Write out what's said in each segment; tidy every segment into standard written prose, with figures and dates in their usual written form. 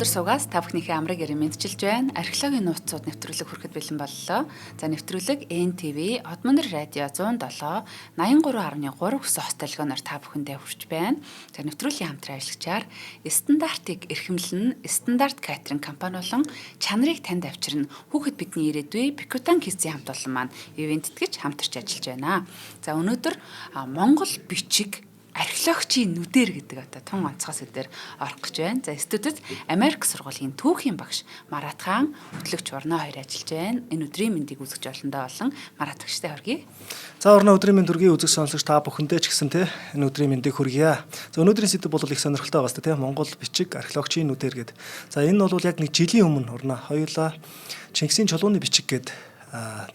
өндөр суугаас та бүхнийхээ амрыг ярин мэдчилж байна. Археологийн нууцуд нэвтрүүлэг хүрэхэд бэлэн боллоо. За нэвтрүүлэг NTV Одмонор радио 107 83.3 хүссэн хостелгоноор та бүхэндээ хүрч байна. За нэвтрүүлгийн хамтран ажиллагчаар стандартыг эрхэмлэн стандарт катеринг компани болон чанарыг танд авчирна. Хүүхэд бидний ирээдүй Пикутан Кизийн хамт олон маань ивентэд гэж хамтарч ажиллаж байна. За өнөөдөр Монгол бичиг археологчийн нүдээр гэдэг одоо тун онцгой сэдвээр орох гэж байна. За студид Америк сургуулийн түүхийн багш Марат хаан, хөтлөгч Орно хоёр ажиллаж байна. Энэ өдрийн мэндийг үзэж олондоо болон Марат багштай хүргэе. За Орно өдрийн мэнд хүргэе үзэг сонсогч та бүхэндээ ч гэсэн энэ өдрийн мэндийг хүргье. За өнөөдрийн сэдв бол их сонирхолтой байгаа шүү дээ. Монгол бичиг археологчийн нүдээр гэдэг. За энэ бол яг нэг жилийн өмнө Орно хоёулаа Чингисийн чулууны бичиг гэдэг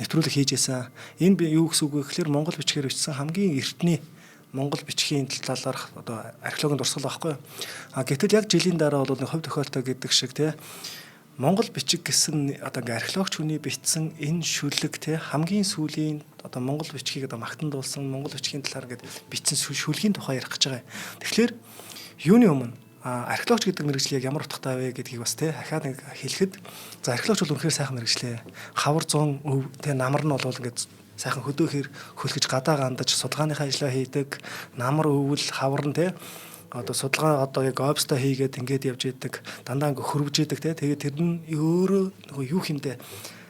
нэвтрүүлэг хийж байсан. Энэ юу гэсэн үг вэ гэхээр Монгол бичгээр бичсэн хамгийн эртний Монгол бичгийн талаарх одоо археологийн дурсгал байхгүй. Гэтэл яг жилийн дараа бол нэг хувь тохиолтой гэдэг шиг Монгол бичиг гэсэн одоо ингээ археологч хүний бичсэн энэ шүлэг хамгийн сүүлийн одоо Монгол бичгийг одоо магтандуулсан Монгол бичгийн талаар ингээ бичсэн шүлгийн тухай ярих гэж байгаа. Тэгэхээр юуны өмнө археологч гэдэг мэргэжил яг ямар утгатай вэ гэдгийг бас дахиад нэг хэлэхэд за археологч бол үнэхээр сайхан мэргэжлээ. Хавар 100 өв намар нь бол ингээ сайхан хөдөөхөр хөлгөж гадаа гандаж судалгааныхаа ажлаа хийдэг, намар өвөл хавар нь одоо судалгаа одоо яг обстой хийгээд ингээд явж идэг, дандаа ингээ хөрвж идэг тэгээд тэр нь өөрөө юу хэмдэ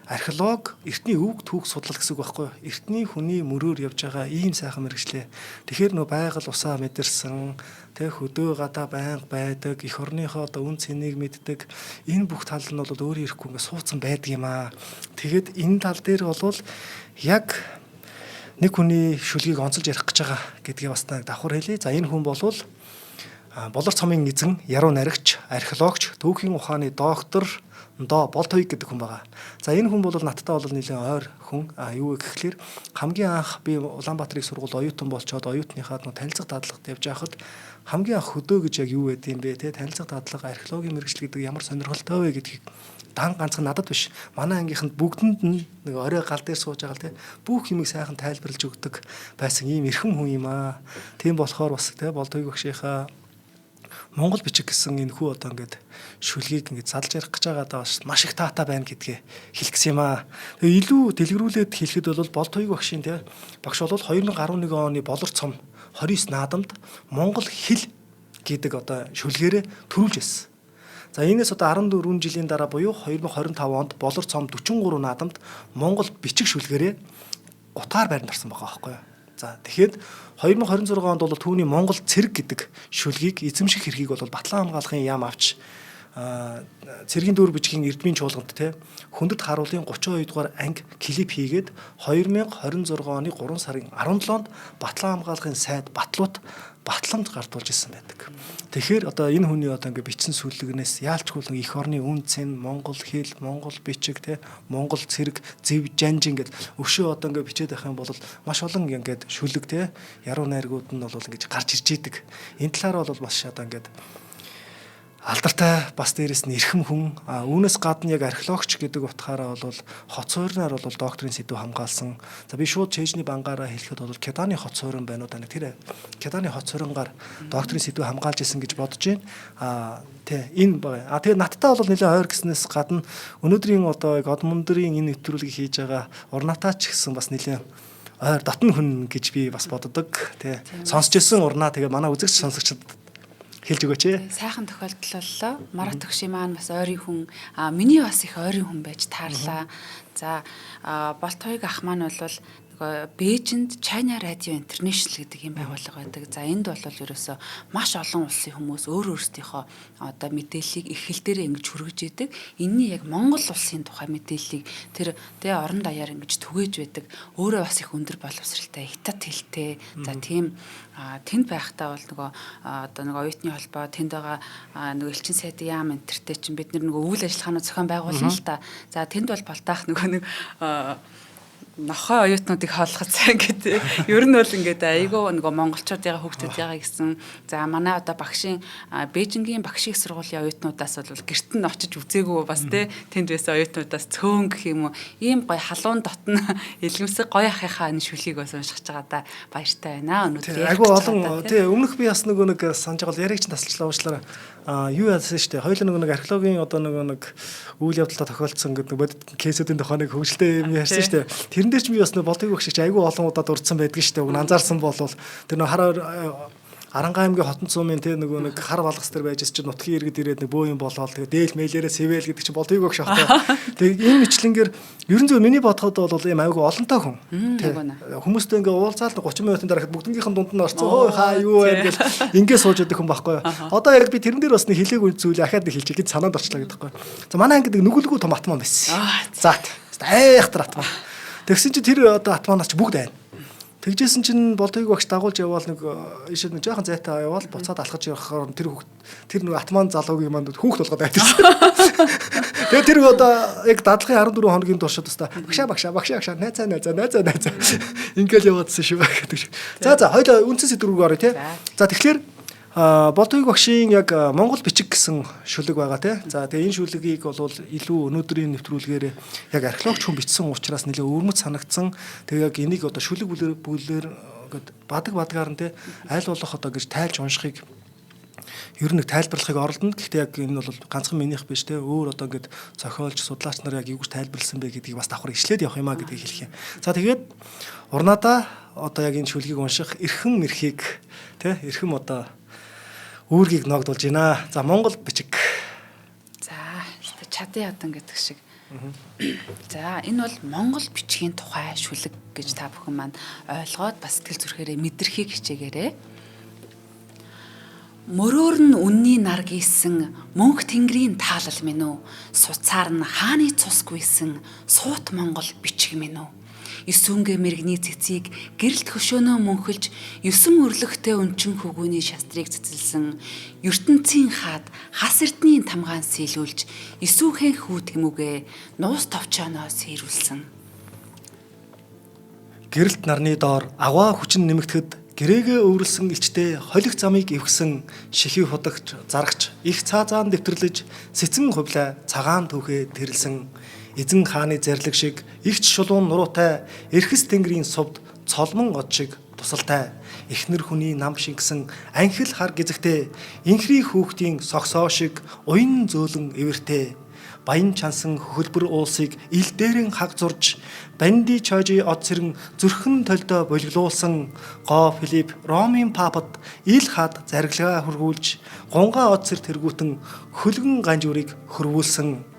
археолог эртний өвөг түүх судлал гэсэн үг байхгүй юу? Эртний хүний мөрөөр явж байгаа ийм сайхан мэргэжлээ. Тэгэхээр байгаль усаа мэдэрсэн, хөдөө гадаа байнга байдаг, эх орныхоо одоо үн цэнийг мэддэг. Энэ бүх тал нь бол өөрөө ирэхгүй ингээ суудсан байдаг юм аа. Тэгээд энэ тал дээр бол яг нэг хүний шүлгийг онцолж ярих гэж байгаа гэдгийг бас давхар хэлье. За энэ хүн бол Болор цомын эзэн, яруу наригч, археологч, түүхийн ухааны доктор Болтойг гэдэг хүн байгаа. За энэ хүн бол надтай бол нэлээд ойр хүн. Юу гэхээр хамгийн анх би Улаанбаатарыг сургууль оюутан болчоод оюутныхаа танилцах дадлагад явж байхад хамгийн анх хөдөө гэж яг юу байд юм бэ танилцах дадлага археологийн мэргэжил гэдэг ямар сонирхолтой вэ гэдгийг ганцхан надад биш манай ангийнханд бүгдэнд нэг орой гал дээр сууж байгаа бүх юмыг сайхан тайлбарлаж өгдөг байсан ийм эрхэм хүн юм аа. Тийм болохоор бас Болтойг багшийнхаа Монгол бичиг гэсэн энэ хүү одоо ингээд шүлгийг ингээд залж ярих гэж байгаадаа бас маш их таатай байна гэдгээ хэлчихсэн юм аа. Тэгээ илүү дэлгэрүүлээд хэлэхэд бол Болтойг багшийн багш бол 2011 оны Болор цом 29 наадамд Монгол хэл гэдэг одоо шүлгээрээ төрүүлж байсан. За энэс одоо 14 жилийн дараа буюу 2025 онд Болор цом 43 наадамд Монгол бичиг шүлгээрээ утгаар байранд орсон байгаа байхгүй юу. За тэгэхэд 2026 онд бол түүний Монгол цэрэг гэдэг шүлгийг эзэмших хэргийг бол Батлан хамгаалахын яам авч цэргийн дүүр бичгийн эрдмийн чуулганд хүндэт харуулын 32 дугаар анги клип хийгээд 2026 оны 3 сарын 17-нд Батлан хамгаалахын сайд Батламд гартуулж ирсэн байдаг. Тэгэхээр одоо энэ хүний одоо ингээ бичсэн сүлэгнээс яалчгүй их орны үн цэн, Монгол хэл, Монгол бичиг Монгол цэрэг, зэв жанж ингээд өшөө одоо ингээ бичээд байх юм бол маш олон ингээд шүлэг яруу найргууд нь бол ингэж гарч ирж идэг. Энэ талаар бол бас одоо ингээд алдартай бас дээрэс нь эрхэм хүн. Үүнээс гадна яг археологч гэдэг утгаараа бол хот сууринаар бол докторийн сэдв хамгаалсан. За би шууд чэйжний бангаараа хэлэхэд бол Кеданы хот суурин байна уу да тэр Кеданы хот суурингаар докторийн сэдв хамгаалж исэн гэж бодож байна. Энэ байгаа. Тэгээ надтай бол нэлээд ойр гэснээс гадна өнөөдрийн одоо Одмондрын энэ нэвтрүүлгийг хийж байгаа Урнатаа ч гэсэн бас нэлээд ойр дотн хүн гэж би бас боддог. Сонсч ирсэн Урнаа тэгээ манай үзэгч сонсогчдод хэлж өгөөч. Сайхан тохиолдол боллоо. Марат төгшийн маань бас ойрын хүн, миний бас их ойрын хүн байж таарлаа. За Болтойг ах маань бол Бээжинд China Radio International гэдэг юм байгууллага байдаг. За энд бол ерөөсөө маш олон улсын хүмүүс өөрсдийнхөө одоо мэдээллийг их хэл дээр ингэж хүргэж идэг. Энэний яг Монгол улсын тухай мэдээллийг тэр орон даяар ингэж түгээж байдаг. Өөрөө бас их өндөр боловсралтай, хятад хэлтэй. За тийм тэнд байхдаа бол одоо оюутны холбоо тэнд байгаа элчин сайдын яам энтертэй чинь бид нэг үйл ажиллагааны зохион байгуулна л та. За тэнд бол Болтаах нэг нохой оюутнуудыг хаалгах цай гэдэг. Ер нь бол ингээд айгүй нөгөө монголчуудын хүүхдүүд ягаа гэсэн. За манай одоо багшийн Бээжингийн багшийн сургуулийн оюутнуудаас бол гэрт нь очиж үзээгүй бас тэнд байсан оюутнуудаас цөөн гэх юм уу. Ийм гоё халуун дотн илгэмсэг гоё ахыхаа энэ шүлгийг бас уншиж байгаа да баяртай байна. Өнөөдөр айгүй олон өмнөх би бас нэг санаж байгаа яригч тасалчлаа уучлаарай. юу яасан шүү дээ. Хоёул нэг археологийн одоо нэг үйл явдалтай тохиолдсон гэдэг бодит кейсүүдийн тухайг хөгжилтэй юм ярьсан шүү дээ. Тэрэн дээр ч би бас нэг болтыг багш чи айгүй олон удаа дурдсан байдаг шүү дээ. Уг анзаарсан болвол тэр нэг хараа Арангаа аймгийн хотон цумын те нэг хар балгас дээр байж чинь нутгийн иргэд ирээд нэг бөө юм болоод тэгээ дээл мэйлээрээ сэвэл гэдэг чинь болтыг багш ахтай. Тэгээ энэ мэтлэнгээр ерөн зөв миний бодоход бол ийм айгүй олонтой хүн. Хүмүүстэй ингээ уулзаал 30 минутын дараа бүгднгийнхэн дунд нь орцсон. Хөө хаа юу вэ гэж ингээ сууж байдаг хүн байхгүй юу. Одоо яг би тэрэн дээр бас нэг хэлээгүй зүйл ахаад нэг хэлчих гэж санаанд орчлоо гэдэг байхгүй. За манай ангид нүгэлгүй том атман байсан. За айхтар атман. Тэгсэн чинь тэр одоо атманаас ч бүгд байна. Тэгжсэн чинь болтойг багш дагуулж яваал нэг ишээ нэг жоохон зайтай яваал буцаад алхаж явахаар тэр нэг атман залуугийн манд хүүхд болгоод байдаг. Тэгээ тэр одоо яг дадлахын 14 хоногийн туршид тастаа багшаа найзаа ингээл яваадсан шүү гэдэг. За хоёул үндсэн сэдв рүү оръё те. За тэгэхээр болтойг багшийн яг Монгол бичиг гэсэн шүлэг байгаа те. За тэгээ энэ шүлгийг бол илүү өнөөдрийн нэвтрүүлгээр яг археологч хүн бичсэн учраас нэлээ өвөрмөц санагдсан. Тэгээ яг энийг одоо шүлэг бүлээр бадагаар нь те аль болох одоо гэж тайлж уншихыг ер нь тайлбарлахыг оролдоно. Гэхдээ яг энэ бол ганцхан минийх биш те. Өөр одоо ингээд зохиолч судлаач нар яг юу гэж тайлбарласан бэ гэдгийг бас давхар ишлээд явах юм а гэдгийг хэлэх юм. За тэгээд урнаадаа одоо яг энэ шүлгийг унших эрхэм эрхийг те эрхэм одоо үүргийг ногдуулж байна. За Монгол бичиг. За чадын ядан гэдэг шиг. За энэ бол Монгол бичгийн тухай шүлэг гэж та бүхэн маань ойлгоод бас сэтгэл зүрхээрээ мэдрэхийг хичээгээрэй. Мөрөөр нь үнний нар гийсэн мөнх тэнгэрийн таалал минь үү? Суцаар нь хааны цус гүйсэн суут Монгол бичиг минь үү? 9 мэрэгний цэцгийг гэрэлт хөшөөнөө мөнхөлж 9 өрлөгтэй өнчин хөвгүүний шастрыг цэцэлсэн ертөнцийн хаад хас эрдний тамгаан сийлүүлж 9-хэн хүү тэмүүгээ нуус товчооноо сэрүүлсэн. Гэрэлт нарны доор аваа хүчин нэмэгдэхэд гэрээгээ өвөрлсөн элчтэй холих замыг эвгсэн шихий худагч зарагч их цаазаан дэвтэрлэж сэцэн хувлаа цагаан түүхээ тэрэлсэн эзэн хааны зарлиг шиг игч шулуун нуруутай эрхэс тэнгэрийн сувд цолмон од шиг тусалтай эхнэр хүний нам шингэсэн анхил хар гизэгтэй инхри хүүхдийн согсоо шиг уян зөөлөн эвэртэй баян чансан хөлбөр уулсыг ил дээрэн хаг зурж банди чожи од сэрэн зүрхэн толдоо болиглуулсан гоо Филипп Ромын папад ил хад зарглаа хөргүүлж гунгаа од сэр тэргүүтэн хөлгөн ганжуурыг хөрвүүлсэн.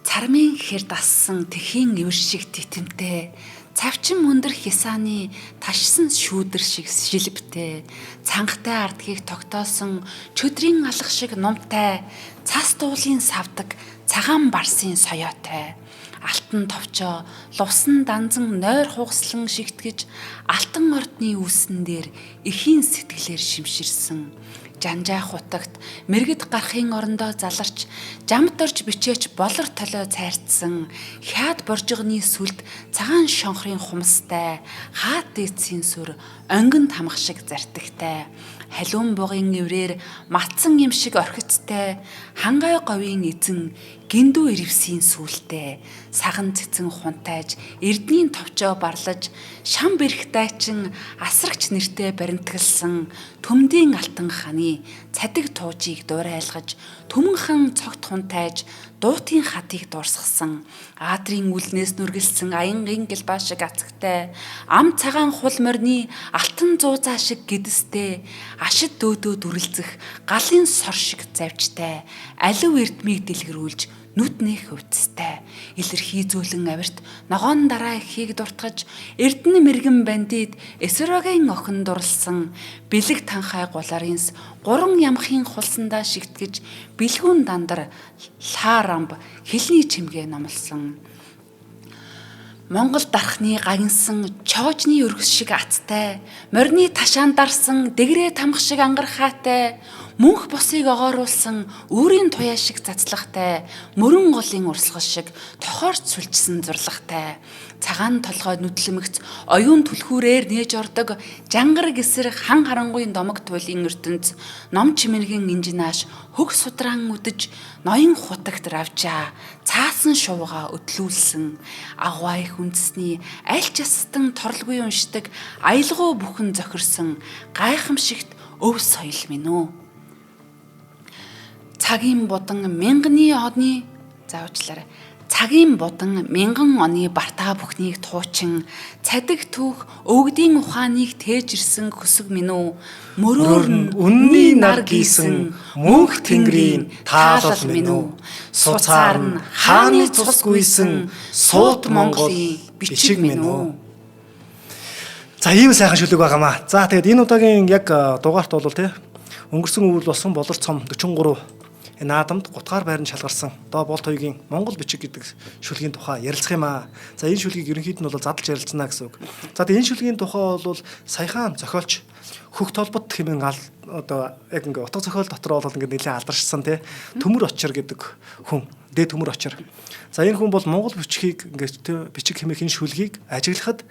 Цармын хэр дассан тэхийн ивэр шиг титэмтэй цавчин мөндөр хисааны ташсан шүүдэр шиг шилбтэй цангатай ардгийг тогтоосон чөдрийн алах шиг нумтай цас дуулын савдаг цагаан барсын соёотой алтан товчоо лувсан данзан нойр хугаслан шигтгэж алтан ордны үүсэн дээр эхийн сэтгэлээр шимширсэн жанжаа хутагт мэрэгд гарахын орондоо заларч жамд орж бичээч болор толио цайрцсан хяад боржигны сүлд цагаан шонхрын хумстай хаад дээдсийн сүр онгон тамах шиг зартагтай халуун бугын эврээр матсан юм шиг орхицтай хангай говийн эзэн гиндүү ирвсийн сүултэй саган цэцэн хунтайж эрдний товчоо барлаж шам бэрхтайчин асрагч нэртэй баримтгалсан төмдийн алтан ханы цадиг туужийг дуурайлгаж төмөнхан цогт хунтайж дуутын хатыг дурсгасан аадрын үлнээс нүргэлсэн аянгийн гэлбаа шиг ацагтай ам цагаан хул морины алтан зуузаа шиг гэдэстэй ашид дөөдөө дүрлзэх галын сор шиг завжтай алив эрдмийг дэлгэрүүлж нүдний хөвцтэй илэрхий зөөлөн авирт ногоон дараа ихийг дуртгаж эрдэнэ мэрэгэн бандид эсрогийн охин дурлсан бэлэг танхай гулаарынс гурван ямхын хулсандаа шигтгэж бэлгүүн дандар лаарамб хэлний чимгээ номлосон Монгол дархны гагнсан чоожны өргөс шиг аттай, морины ташаан дарсан дэгрээ тамх шиг ангархаатай, мөнх бусыг огооруулсан өөрийн туяа шиг цацлагтай, мөрөн голын урсгал шиг тохоорч сүлжсэн зурлагтай, цагаан толгой нүдлэмэгц оюун түлхүүрээр нээж ордог, жангар гисэр хан харангуйн домог туйлын ертөнц, ном чимэргэн инжинааш хөг судран үдэж, ноён хутагт равжаа, цаасан шувгаа өдлүүлсэн, агвай хүндэсний аль ч ястан торлгүй уншдаг, аялгау бүхэн зохирсон, гайхамшигт өв соёл минь үү. Цагийн будан мянганы оны заавчлаарай. Цагийн будан мянган оны бартаа бүхнийг туучин цадиг түүх өвгдийн ухааныг тээж ирсэн хөсөг минь үү мөрөөр нь үнний нар гийсэн мөнх тэнгэрийн таалал минь үү суцаар нь хааны цус гүйсэн суут Монголын бичиг минь үү. За ийм сайхан шүлэг байгаамаа. За тэгээд энэ удаагийн яг дугаарт бол тий өнгөрсөн өвөл болсон болор цом 43 энэ наадамд гутгаар байранд шалгарсан доо болт хоёрын Монгол бичиг гэдэг шүлгийн тухай ярилцах юм аа. За энэ шүлгийг ерөнхийд нь бол задлж ярилцсана гэсэн үг. За тэгээд энэ шүлгийн тухай бол саяхан зохиолч Хөх толбот хэмээн одоо яг ингээ утга зохиол дотор бол ингээ нэлээд алдаршсан тий Төмөр Очир гэдэг хүн. Дэ Төмөр Очир. За энэ хүн бол Монгол бичгийг ингээ бичиг хэмээх энэ шүлгийг ажиглахад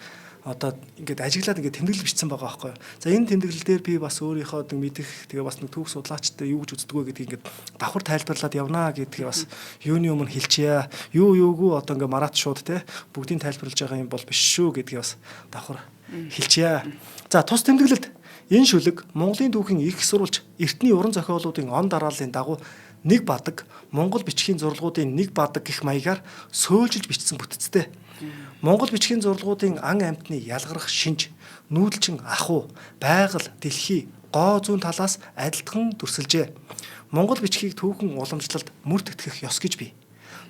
одоо ингээд ажиглаад ингээд тэмдэглэл бичсэн байгаа байхгүй. За энэ тэмдэглэл дээр би бас өөрийнхөө мэдих тэгээ бас нэг түүх судлаачтай юу гэж үздэг вэ гэдгийг ингээд давхар тайлбарлаад явнаа гэдгийг бас юуны өмнө хэлчихье. Юугүй одоо ингээд марат шууд те бүгдийг тайлбарлаж байгаа юм бол биш шүү гэдгийг бас давхар хэлчихье. За тус тэмдэглэлд энэ шүлэг Монголын түүхийн их сурвалж эртний уран зохиолуудын он дарааллын дагуу нэг бадаг Монгол бичгийн зурлагуудын нэг бадаг гэх маягаар сөөлжилж бичсэн бүтцтэй. Монгол бичгийн зурлагуудын ан амьтны ялгарх шинж, нүүдэлчин ахуй, байгаль, дэлхий, гоо зүүн талаас адилхан дүрсэлжээ. Монгол бичгийг түүхэн уламжлалд мөр тэтгэх ёс гэж бий.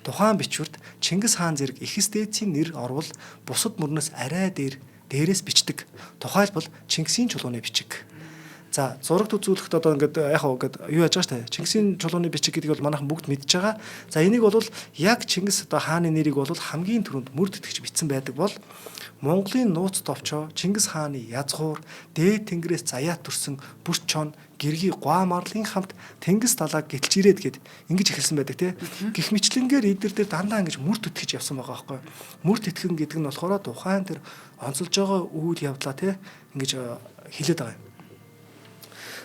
Тухайн бичвэрт Чингис хаан зэрэг эхэс дээдсийн нэр орвол бусад мөрнөөс арай дээрээс бичдэг. Тухайлбал Чингисийн чулууны бичиг. За зурагт үзүүлэхэд одоо ингээд яг юу яаж байгаа штэ Чингисийн чулууны бичиг гэдгийг бол манайхан бүгд мэдж байгаа. За энийг бол яг Чингис одоо хааны нэрийг бол хамгийн түрүүнд мөр тэтгэж бичсэн байдаг бол Монголын нууц товчоо Чингис хааны язгуур дээд тэнгэрээс заяат төрсөн бүрч чон гэргий гуа марлын хамт тэнгис талаа гэтэлж ирээд гэд ингэж эхэлсэн байдаг тий. Гэх мэтлэнгээр эдгээр дээр дандаа ингэж мөр тэтгэж явсан байгаа байхгүй. Мөр тэтгэн гэдэг нь болохоор тухайн тэр онцолж байгаа үйл явдлаа тий ингэж хэлээд байгаа юм.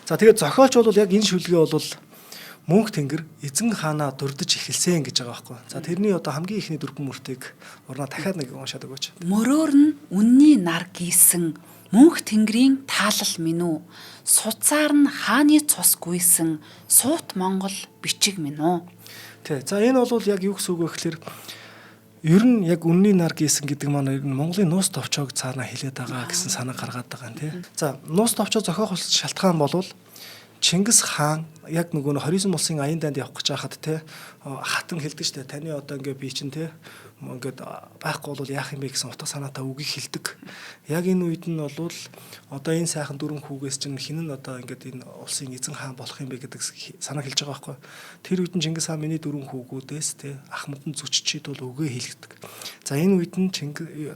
За тэгээд зохиолч бол яг энэ шүлгээ бол мөнх тэнгэр эзэн хаанаа дурдж эхэлсэн гэж байгаа байхгүй. За тэрний одоо хамгийн ихний дөрвөн мөртийг урнаа дахиад нэг уншаад өгөөч. Мөрөөр нь үнний нар гийсэн мөнх тэнгэрийн таалал минь үү суцаар нь хааны цус гүйсэн суут Монгол бичиг минь үү. Тэ. За энэ бол яг юу гэсэн үг вэ гэхээр ер нь яг үнний нар гийсэн гэдэг маань ер нь Монголын нуус товчоог цаанаа хэлээд байгаа гэсэн санаа гаргаад байгаа юм тий. За нуус товчоо зохиох шалтгаан болвол Чингис хаан яг нөгөө 29 улсын аян данд явах гэж хахад тий хатан хэлдэг штэ таны одоо ингээ би чинь тий ингээд байхгүй бол яах юм бэ гэсэн утга санаатай үгийг хэлдэг. Яг энэ үед нь бол одоо энэ сайхан дөрвөн хүүгээс чинь хин нь одоо ингээд энэ улсын эзэн хаан болох юм бэ гэдэг санаа хэлж байгаа байхгүй. Тэр үед нь Чингис хаан миний дөрвөн хүүгүүдээс тий ахмад нь зүччид бол үгээ хэлдэг. За энэ үед нь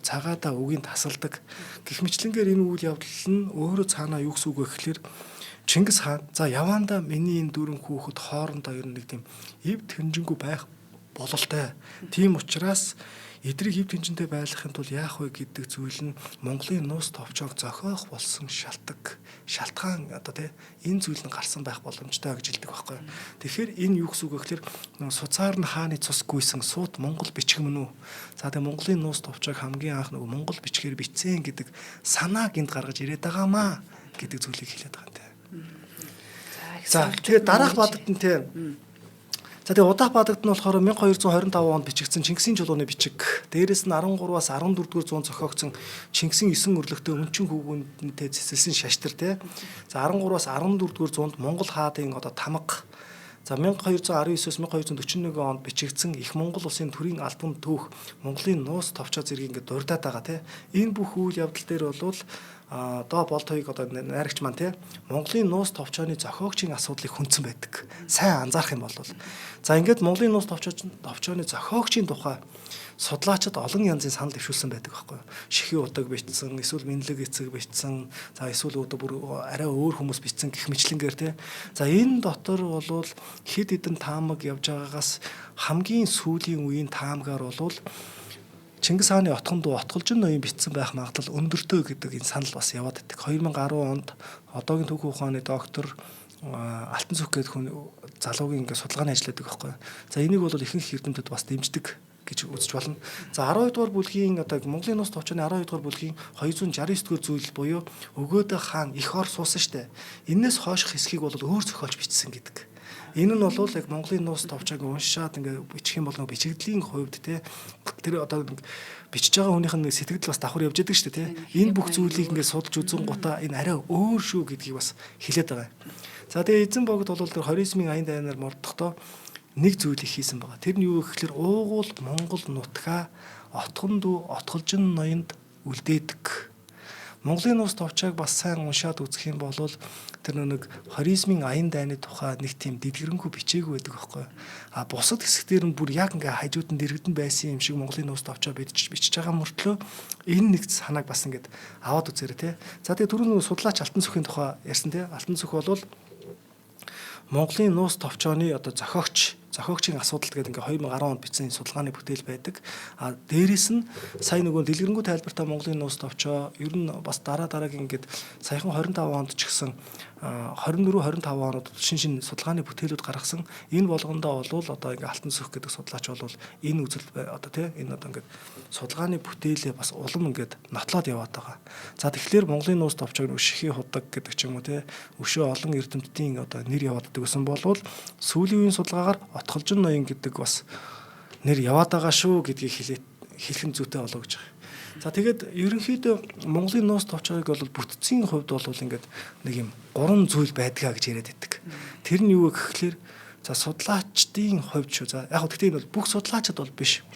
цагаадаа үгийг тасалдаг. Гэх мэтлэнгээр энэ үйл явдал нь өөрөө цаанаа юу гэсэн үг вэ гэхээр Чингис хаан за яваандаа миний энэ дөрвөн хүүхэд хоорондоо ер нь нэг тийм эв тэнжингүй байх бололтой. Тийм учраас эдрийг эв тэнжинтэй байлгахын тулд яах вэ гэдэг зүйл нь Монголын нуус товчоог зохиох болсон шалтгаан одоо тий энэ зүйл нь гарсан байх боломжтой гэж хэлдэг байхгүй. Тэгэхээр энэ юу гэсэн үг вэ гэхээр суцаар нь хааны цус гүйсэн суут Монгол бичиг мөн үү. За тэгээ Монголын нуус товчоог хамгийн анх нөгөө Монгол бичгээр бичсэн гэдэг санааг энд гаргаж ирээд байгаамаа гэдэг зүйлийг хэлээд байгаа юм тий. За тэгээд дараах бадагт нь тий. За тэгээд удаах бадагт нь болохоор 1225 онд бичигдсэн Чингисийн чулууны бичиг. Дээрээс нь 13-аас 14-р зуунд зохиогдсон Чингисийн 9 өрлөгтэй өмчин хүүгүүнтэй цэцэлсэн шаштар тий. За 13-аас 14-р зуунд Монгол хаадын одоо тамга. За 1219-с 1241 онд бичигдсэн Их Монгол улсын төрийн албан түүх Монголын нуус товчоо зэрэг ингээд дурдаад байгаа тий. Энэ бүх үйл явдал дээр бол доо болтойг одоо найрагч маань тий Монголын нуус товчооны зохиогчийн асуудлыг хүндсэн байдаг. Сайн анзаарах юм бол. За ингээд Монголын нуус товчооны зохиогчийн тухай судлаачид олон янзын санал дэвшүүлсэн байдаг байхгүй юу. Шихийн утаг бичсэн, эсвэл минлэг эцэг бичсэн, за эсвэл одоо бүр арай өөр хүмүүс бичсэн гэх мэтлэнгээр тий. За энэ дотор бол хэд хэдэн таамаг явж байгаагаас хамгийн сүүлийн үеийн таамгаар бол Чингис хааны отхон дуу отголжин ноён бичсэн байх магадлал өндөртэй гэдэг энэ санал бас яваад байдаг. 2010 онд одоогийн түүхэн ухааны доктор Алтан цүх гэдэг хүн залуугийн ингээд судалгааны ажилладаг байхгүй. За энийг бол ихэнх эрдэмтэд бас дэмждэг гэж үзэж болно. За 12 дугаар бүлгийн одоо Монголын нуус товчооны 12 дугаар бүлгийн 269 дугаар зүйл буюу Өгөөдө хаан их ор суусан штэ. Энээс хойших хэсгийг бол өөр зохиолч бичсэн гэдэг. Энэ нь бол яг Монголын нуус товчоог уншаад ингээ бичих юм бол нөгөө бичигдлийн хувьд те тэр одоо бичиж байгаа хүнийх нь сэтгэл бас давхар явж идэг шүү дээ те. Энэ бүх зүйлийг ингээ судалж үзэн гутаа энэ арай өөр шүү гэдгийг бас хэлээд байгаа. За тэгээ эзэн богд бол тэр хоризмын аян дайнаар мордохдоо нэг зүйлийг хийсэн байгаа. Тэр нь юу гэхээр уугуул Монгол нутгаа отхон дүү отголжин ноёнд үлдээдэг. Монголын нуус товчоог бас сайн уншаад үзэх юм бол тэр нэг хоризмын аян дайны тухай нэг тийм дэдгэрэнгүй бичээгүй байдаг байхгүй. А бусад хэсгээр нь бүр яг ингээ хажууд нь дэрэгдэн байсан юм шиг Монголын нуус товчоо бичиж байгаа мөртлөө энэ нэг санааг бас ингээд аваад үзээрэй те. За тэгээ түрүүн судлаач Алтан цөхийн тухай ярьсан те. Алтан цөх бол Монголын нуус товчооны одоо зохиогчийн асуудал гэдэг ингээ 2010 онд бичсэн судалгааны бүтээл байдаг. А дээрэс нь сая нөгөө дэлгэрэнгүй тайлбартаа Монголын нуус товчоо ер нь бас дараагийн ингээд саяхан 25 онд ч гэсэн 24 25 онод шин судалгааны бүтээлүүд гаргасан. Энэ болгондоо бол одоо ингээ Алтан цөх гэдэг судлаач бол энэ үзэл одоо тий энэ одоо ингээд судалгааны бүтээлээ бас улам ингээд нотлоод яваад байгаа. За тэгэхээр Монголын нуус товчоог өшөхийн худаг гэдэг ч юм уу тий өшөө олон эрдэмтдийн одоо нэр яваад гэсэн болвол сүүлийн үеийн судалгаагаар отголжин ноён гэдэг бас нэр яваад байгаа шүү гэдгийг хэлхэн зүйтэй болоо гэж байгаа. За тэгээд ерөнхийдөө Монголын нуус товчоог бол бүтцийн хувьд бол ингээд нэг юм 3 зүйл байдгаа гэж яриад байдаг. Тэр нь юу гэхээр за судлаачдын хувьд шүү. За яг гэхдээ энэ бол бүх судлаачид бол биш.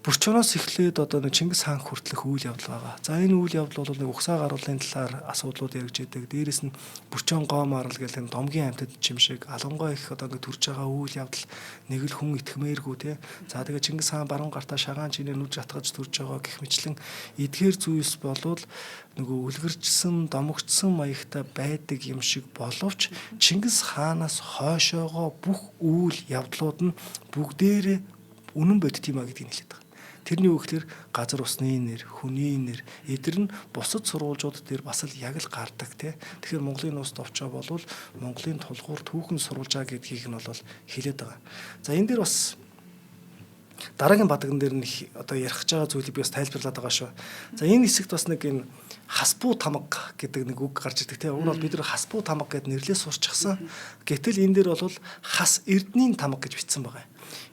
Бүрчөөноос эхлээд одоо нэг Чингис хаан хүртэлх үйл явдал байгаа. За энэ үйл явдал бол нэг угсаа гаруулын талаар асуудлууд яригж идэг. Дээрээс нь Бүрчөөн гоомаар л гэл энэ домгийн амьтад чимшиг алангой их одоо ингэ төрж байгаа үйл явдал нэг л хүн итгэмээргүй те. За тэгээ Чингис хаан баруун гартаа шагаан чинээ нүж атгаж төрж байгаа гэх мэтлэн эдгээр зүйлс болвол нөгөө үлгэрчсэн, домогцсон маягтай байдаг юм шиг боловч Чингис хаанаас хойшоогоо бүх үйл явдлууд нь бүгдээрээ үнэн бодит юм а гэдгийг хэлээд байгаа. Тэрний үг гэхээр газар усны нэр, хүний нэр, эдгээр нь бусад сурвалжууд дээр бас л яг л гардаг тий. Тэгэхээр Монголын нуус товчоо болвол Монголын тулгуур түүхэн сурвалжаа гэдгийг нь бол хэлээд байгаа. За энэ дээр бас дараагийн бадагн дээр нь одоо ярих гэж байгаа зүйлийг би бас тайлбарлаад байгаа шүү. За энэ хэсэгт бас нэг энэ хаспуу тамга гэдэг нэг үг гарч ирдэг тий. Уг нь бол бид нар хаспуу тамга гэд нэрлээ сурчсан. Гэтэл энэ дээр бол хас эрдний тамга гэж бичсэн байгаа.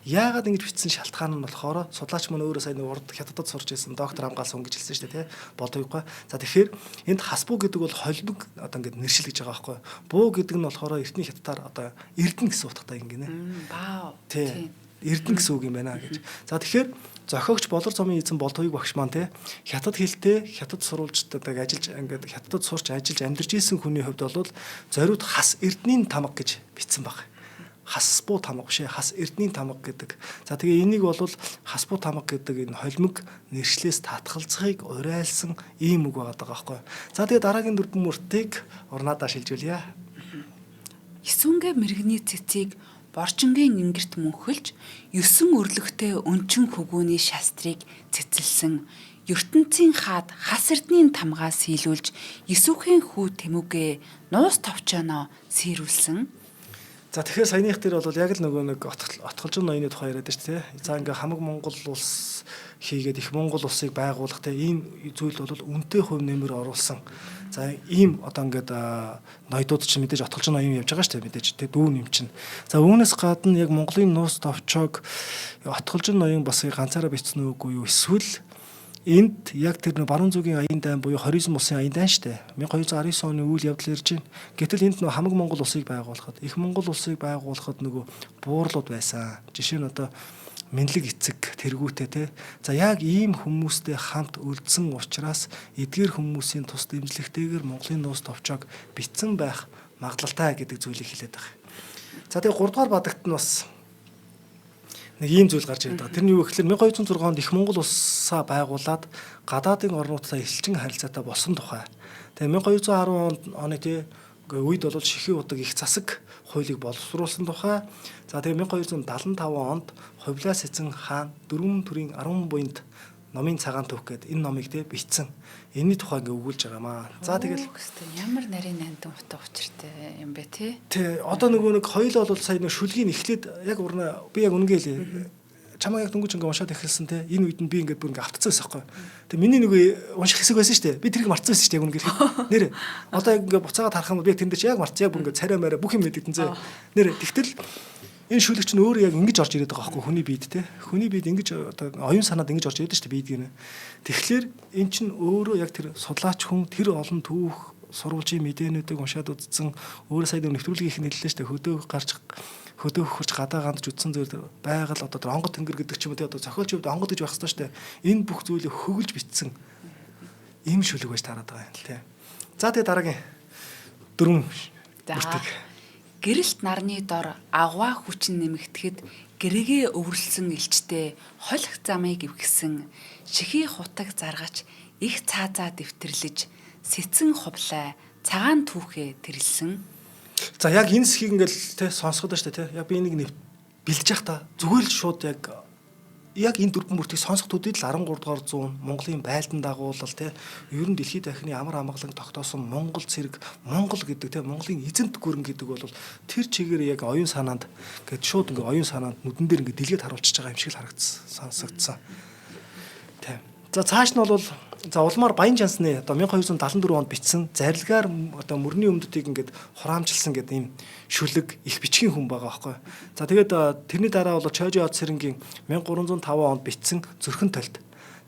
Яагаад ингэж бичсэн шалтгаан нь болохоор судлаач мөн өөрөө сайн урд хятадд сурч ирсэн доктор хамгаалсан хүн гэж хэлсэн шүү дээ тий. Болдоггүй. За тэгэхээр энд хаспуу гэдэг бол холимог одоо ингэж нэршил гэж байгаа байхгүй. Буу гэдэг нь болохоор эртний хятадаар одоо эрдэнэ гэсэн утгатай юм гинэ. Вау. Тий. Эрдэнэ гэсэн үг юм байна гэж. За тэгэхээр зохиогч Болор цомын эзэн Болтовыг багш маань тий хятад хэлтэй хятад сурвалжтад ажиллаж ингээд хятадд сурч ажиллаж амьдарч исэн хүний хувьд бол зориуд хас эрдний тамга гэж бичсэн баг. Хаспуу тамга биш хас эрдний тамга гэдэг. За тэгээ энийг бол хаспуу тамга гэдэг энэ холимог нэршлээс татгалзахыг урайлсан ийм үг байгаа байхгүй. За тэгээ дараагийн дөрвөн мөртийг урнаадаа шилжүүлье. Исүнгэ мэрэгний цэцгийг борчингийн ингэрт мөнхөлж 9 өрлөгтэй өнчин хөгөөний шастрыг цэцэлсэн ертөнцийн хаад хас эрдний тамгаас хийлүүлж Исүхийн хүү Тэмүүгээ нуус товчооноо сийрүүлсэн. За тэгэхээр саяных дээр бол яг л нөгөө нэг отголжин ноёны тухай яриад байна шүү дээ. За ингээ хамаг Монгол улс хийгээд их Монгол улсыг байгуулах те ийм зүйл бол үнэтэй хувь нэмэр оруулсан. За ийм одоо ингээд ноёдууд чинь мэдээж отголжин ноён явж байгаа шүү дээ мэдээж те дүүн юм чинь. За үүнээс гадна яг Монголын нуус товчоог отголжин ноён бас ганцаараа бичсэн үгүй юу эсвэл энд яг тэр баруун зүгийн аян дайн буюу хоризм улсын аян дайн штэ 1219 оны үйл явдал ирж байна. Гэтэл энд нөө хамаг Монгол улсыг байгуулахад их Монгол улсыг байгуулахад нөгөө буурлууд байсан. Жишээ нь одоо Менлэг эцэг тэргүүтээ те. За яг ийм хүмүүстэй хамт үлдсэн учраас эдгээр хүмүүсийн тус дэмжлэгтэйгээр Монголын нуус товчоог битсэн байх магадлалтай гэдэг зүйлийг хэлээд байгаа. За тэгээ 3 дугаар бадагт нь бас нэг ийм зүйл гарч ирдэг. Тэрний юу гэхээр 1206 онд их Монгол улсаа байгуулад гадаадын орнуудтай элчин харилцаатай болсон тухай. Тэгээ 1210 оны тий үед бол шихийн удаг их засаг хуулийг боловсруулсан тухай. За тэгээ 1275 онд Хувлаас эзэн хаан 4 төрлийн 10 буйнд номын цагаан төвх гэдэг энэ номыг тий бичсэн. Энийний тухай ингээ өгүүлж байгаамаа. За тэгэл ямар нарийн нандин утга учиртай юм бэ тий? Тий одоо нөгөө нэг хоёул бол сая нэг шүлгийг эхлээд яг урна би яг үнгээ хэлээ. чамаа яг дөнгөж ингээ уншаад эхэлсэн те энэ үед нь би ингээд бүр ингээ автцсан байсан байхгүй. Тэгээ миний нөгөө унших хэсэг байсан шүү дээ. Би тэрийг марцсан байсан шүү дээ яг үнэхээр. Нэр одоо ингээ буцаагаад харах юм бол би тэнд чинь яг марцсан яг бүр ингээ царай мараа бүх юм мэдэгдэн зэ. Нэр тэгтэл энэ шүлэгч нь өөрөө яг ингэж орж ирээд байгаа байхгүй хүний биед те. Хүний биед ингэж одоо оюун санаад ингэж орж ирээд шүү дээ биед гинэ. Тэгэхээр эн чинь өөрөө яг тэр судлаач хүн тэр олон түүх сурвалжийн мэдээнүүдийг уншаад үзсэн өөрөө сая нэвтрүүлгийн их нэллээ шүү дээ. Хөдөө хөрч гадаа гандж үтсэн зүйл байгаль одоо тэр онгод тэнгэр гэдэг ч юм уу тий одоо зохиолч хувьд онгод гэж байх хэрэгтэй шүү дээ. Энэ бүх зүйлийг хөглж бичсэн ийм шүлэг байж таарад байгаа юм тий. За тэгээ дараагийн дөрвөн бүртэг. Гэрэлт нарны дор агваа хүчин нэмэгдэхэд гэрээгээ өвөрлсөн элчтэй холих замыг ивгсэн шихий хутаг заргач их цаазаа дэвтэрлэж сэцэн хувлаа цагаан түүхээ тэрэлсэн. За яг энэ сэхийг ингээл те сонсгод байна шүү дээ те. Яг би энийг бэлдэж явах та зүгээр л шууд яг энэ дөрвөн бүртгийг сонсох төдийд л 13 дугаар зуун Монголын байлдан дагуулал те ер нь дэлхийд дахины амар амгалан тогтоосон Монгол цэрэг Монгол гэдэг те Монголын эзэнт гүрэн гэдэг бол тэр чигээр яг оюун санаанд гээд шууд ингээ оюун санаанд нүдэн дээр ингээ дэлгээд харуулчихж байгаа юм шиг л харагдсан сонсогдсон. Тэ. За цааш нь бол за улмаар Баян Жансны одоо 1274 онд бичсэн зарилгаар одоо мөрний өмдөдийг ингээд хураамжилсан гэдэг ийм шүлэг их бичгийн хүн байгаа байхгүй. За тэгээд тэрний дараа бол Чойжи Од Сэрэнгийн 1305 онд бичсэн Зүрхэн толт.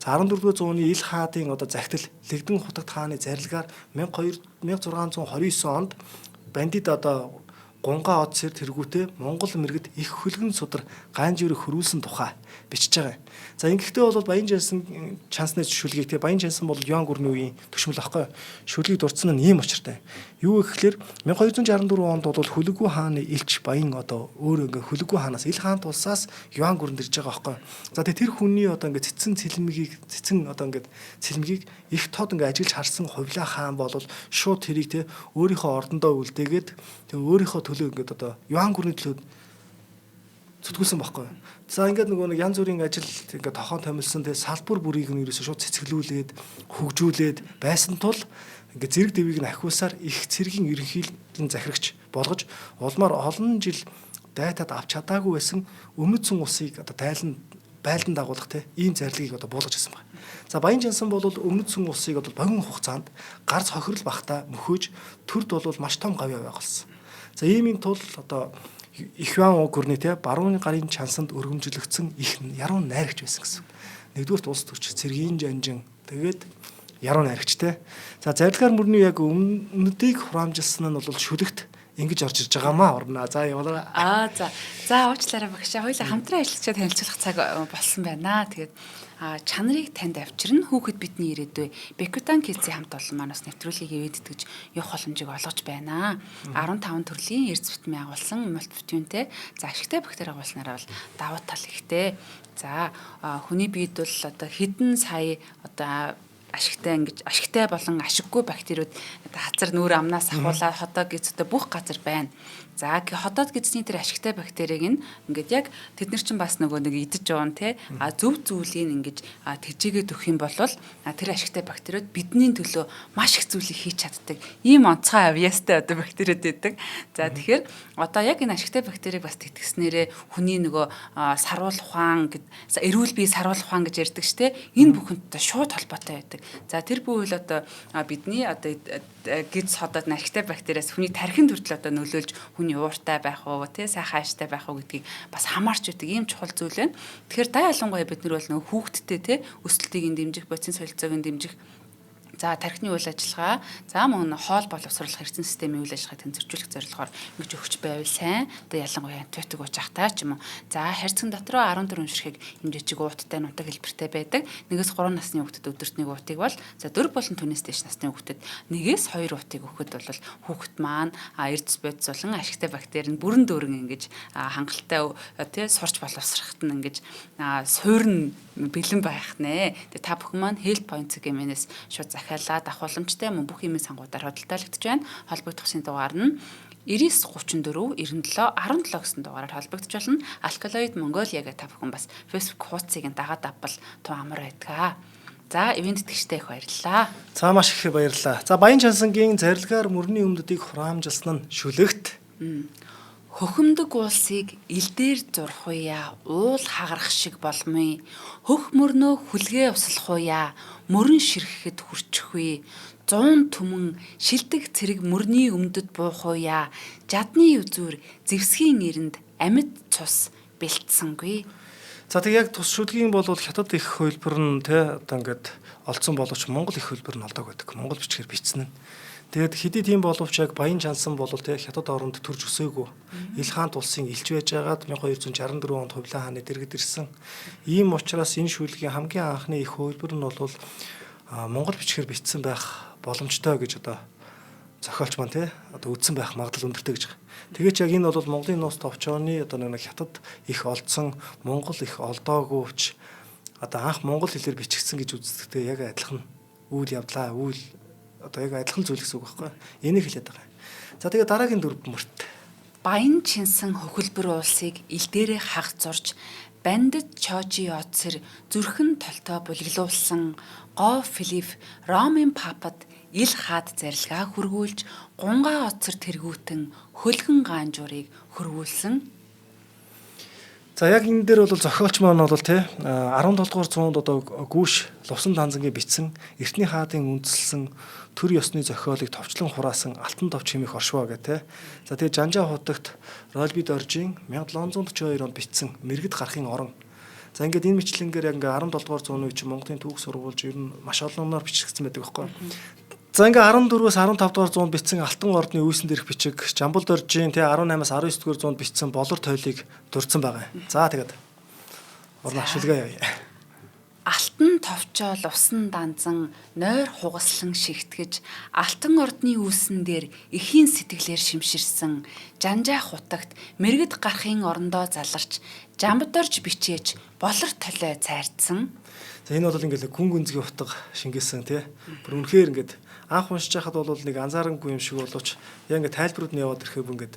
За 14-р зууны Ил хаадын одоо захидал Лэгдэн хутагт хааны зарилгаар 1629 онд бандит одоо Гунга Од Сэр тэргүүтээ Монгол мэрэгд их хөлгөн судар ганжирыг хөрүүлсэн тухай бичиж байгаа юм. За ингэхдээ бол Баян Чансны шүлгийг тэгээ Баян Чансан бол Юан гүрний үеийн төшмөл ахгүй. Шүлгийг дурдсан нь ийм учиртай. Юу гэхээр 1264 онд бол Хөлөггүй хааны элч Баян одоо өөр ингээ Хөлөггүй хаанаас Ил хаан тулсаас Юан гүрэнд ирж байгаа ахгүй. За тэгээ тэр хүний одоо ингээ цэцэн одоо ингээ цэлмгийг их тод ингээ ажиллаж харсан Хувлаа хаан бол шууд тэрийг те өөрийнхөө ордондоо үлдээгээд тэгээ өөрийнхөө төлөө ингээ одоо Юан гүрний төлөө зүтгүүлсэн байхгүй. За ингээд нөгөө нэг янз бүрийн ажил ингээд тохон томилсон тэгээ салбар бүрийг нь ерөөсөө шууд цэцгэлүүлээд хөгжүүлээд байсан тул ингээд зэрэг дэвийг нь ахиусаар их цэргийн ерөнхийлөн захирагч болгож улмаар олон жил дайтад авч чадаагүй байсан өмнөдсөн усыг одоо байлдан дагуулах те ийм зарилгыг одоо буулгаж ирсэн байна. За Баян Жансан бол өмнөдсөн усыг одоо богино хугацаанд гарц хохирол бахта мөхөөж төрд бол маш том гавь яваа болсон. За иймийн тул одоо их Юан гүрний те барууны гарын чансанд өргөмжлөгдсөн их яруу найрагч байсан гэсэн. Нэгдүгürt улс төрч цэргийн жанжин тэгээд яруу найрагч те. За зарилгаар мөрний яг өмнөдийг хураамжилсан нь бол шүлэгт ингэж орж ирж байгаамаа орно. За яваарай. За уучлаарай багшаа. Хоёулаа хамтран ажиллаж танилцуулах цаг болсон байна. Тэгээд чанарыг танд авчирна хүүхэд бидний ирээдүй Бекутан Килсийн хамт олон манаас нэвтрүүлгийг эвэддэж явах боломжийг олгож байна. 15 төрлийн эрдэс битмийн агуулсан мультивитаминтэй за ашигтай бактери агуулснараа бол давуу тал ихтэй. За хүний биед бол одоо хэдэн сая одоо ашигтай болон ашиггүй бактериуд хазар нүүр амнаас ахуулаад хотоо гэцтэй бүх газар байна. За хотоод гэцний тэр ашигтай бактерийг ингээд яг тэд нар чинь бас нөгөө нэг идэж уун те зөв зүйлийг ингэж тэжээгээд өгөх юм бол тэр ашигтай бактериуд бидний төлөө маш их зүйлийг хийж чаддаг. Ийм онцгой авьяастай одоо бактериуд байдаг. За тэгэхээр одоо яг энэ ашигтай бактерийг бас тэтгэснээрээ хүний нөгөө саруул ухаан эрүүл бие саруул ухаан гэж ярьдаг штэ. Энэ бүхэнтэй шууд холбоотой байдаг. За тэр бүхэл одоо бидний одоо гиз хотоод ашигтай бактериас хүний тархинд хүртэл одоо нөлөөлж хүний ууртай байх уу тий сайхан ааштай байх уу гэдгийг бас хамаарч үүдэг ийм чухал зүйл байна. Тэгэхээр та ялангуяа бид нар бол нөгөө хүүхдтэй тий өсөлтийг дэмжих, бодис солилцоог дэмжих за тархины үйл ажиллагаа за мөн хоол боловсруулах хэрэгцээ системийн үйл ажиллагааг тэнцвэржүүлэх зорилгоор ингэж өгч байвал сайн. Одоо ялангуяа антибиотик ууж ахтай ч юм уу. За харьцан дотроо 14 ширхэг хэмжээчиг ууттай нутаг хэлбэртэй байдаг. 1-3 насны хүүхдэд өдөрт нэг уутыг бол за 4 болон түүнээс дээш насны хүүхдэд 1-2 уутыг өгөхөд бол хүүхэд маань эрдэс бодис болон ашигтай бактери нь бүрэн дүүрэн ингэж хангалттай тий сурч боловсрохт нь ингэж суурн бэлэн байх нэ. Тэгээ та бүхэн маань Health Points гэмээс шууд захиалаад авах боломжтой мөн бүх юмын сангуудаар хөдөлтөөлөгдөж байна. Холбогдохын дугаар нь 9934 97 17 гэсэн дугаараар холбогдож болно. Alkaloid Mongolia гэх та бүхэн бас Facebook хуудсыг дагаад авбал тун амар байдаг. За ивент тэтгэжтэй их баярлалаа. За маш их баярлалаа. За Баян Чансангийн зарилгаар мөрний өмдөдийг хураамжилсан нь шүлэгт Хөхөмдөг уулсыг илдээр зурх уя уул хагарах шиг болмой. Хөх мөрнөө хүлгээ услах уя мөрөн ширхэхэд хүрчих үе. 100 түмэн шилдэг цэрэг мөрний өмдөд буух уя жадны үзүүр зэвсгийн эрэнд амьд цус бэлтсэнгүй. За тэг яг тус шүлгийн бол хятад их хөлбөр нь те одоо ингээд олцсон боловч Монгол их хөлбөр нь олдог байдаг. Монгол бичгээр бичсэн нь. Тэгээд хэдий тийм боловч яг Баян Жансан бол те хятад оронд төрж өсөөгүй. Ил хаант улсын элч байж байгаад 1264 онд Хувлаа хааны дэргэд ирсэн. Ийм учраас энэ шүлгийн хамгийн анхны их хөлбөр нь бол Монгол бичгээр бичсэн байх боломжтой гэж одоо зохиолч маань те одоо үздсэн байх магадлал өндөртэй гэж байгаа. Тэгээд яг энэ бол Монголын нууц товчооны одоо нэг хятад их олдсон Монгол их олдоогүйч одоо анх монгол хэлээр бичигдсэн гэж үздэгтэй яг адилхан үйл явдлаа үйл одоо яг адилхан зүйл гэсэн үг байхгүй. Энийг хэлээд байгаа. За тэгээд дараагийн дөрв мөрт Баян чинсэн хөхөлбөр уулсыг илдээрээ хагц зурж бандд чожи оцэр зүрхэн толтой булиглуулсан гоо Филипп Ромын папад ил хаад зарилгаа хөргүүлж гунгаа оцор тэргүүтэн хөлгөн гаанжуурыг хөрвүүлсэн. За яг энэ дээр бол зохиолч маань бол те 17 дугаар зуунд одоо гүүш Лувсан Данзангийн бичсэн Эртний хаадын үндэслэн төр ёсны зохиолыг товчлон хураасан Алтан товч хэмээх оршвоо гэх те. За тэгээ Жанжаа хутагт Рольбид Оржийн 1742 онд бичсэн Мэргэд гарахын орон. За ингээд энэ мэтлэнгээр яг ингээ 17 дугаар зууны үеч Монголын түүх сурвалж ер нь маш олонноор бичигдсэн байдаг байхгүй. За ингээ 14-өөс 15 дугаар зуунд бичсэн Алтан ордны үүсэн дээрх бичиг, Жамбал доржийн тэ 18-аас 19 дугаар зуунд бичсэн Болор тойлыг дурдсан байгаа. За тэгээд орон ашиглаа явъя. Алтан товчоо Лувсан Данзан нойр хугаслан шигтгэж Алтан ордны үүсэн дээр эхийн сэтгэлээр шимширсэн Жанжаа хутагт Мэргэд гарахын орондоо заларч Жамбадорж бичээж Болор толой цайрдсан. За энэ бол ингээл күн гүнзгий утга шингээсэн тий. Бүр үнэхээр ингээд анх уншиж байхад бол нэг анзаарангүй юм шиг боловч яг ингээд тайлбарууд нь яваад ирэхээр ингээд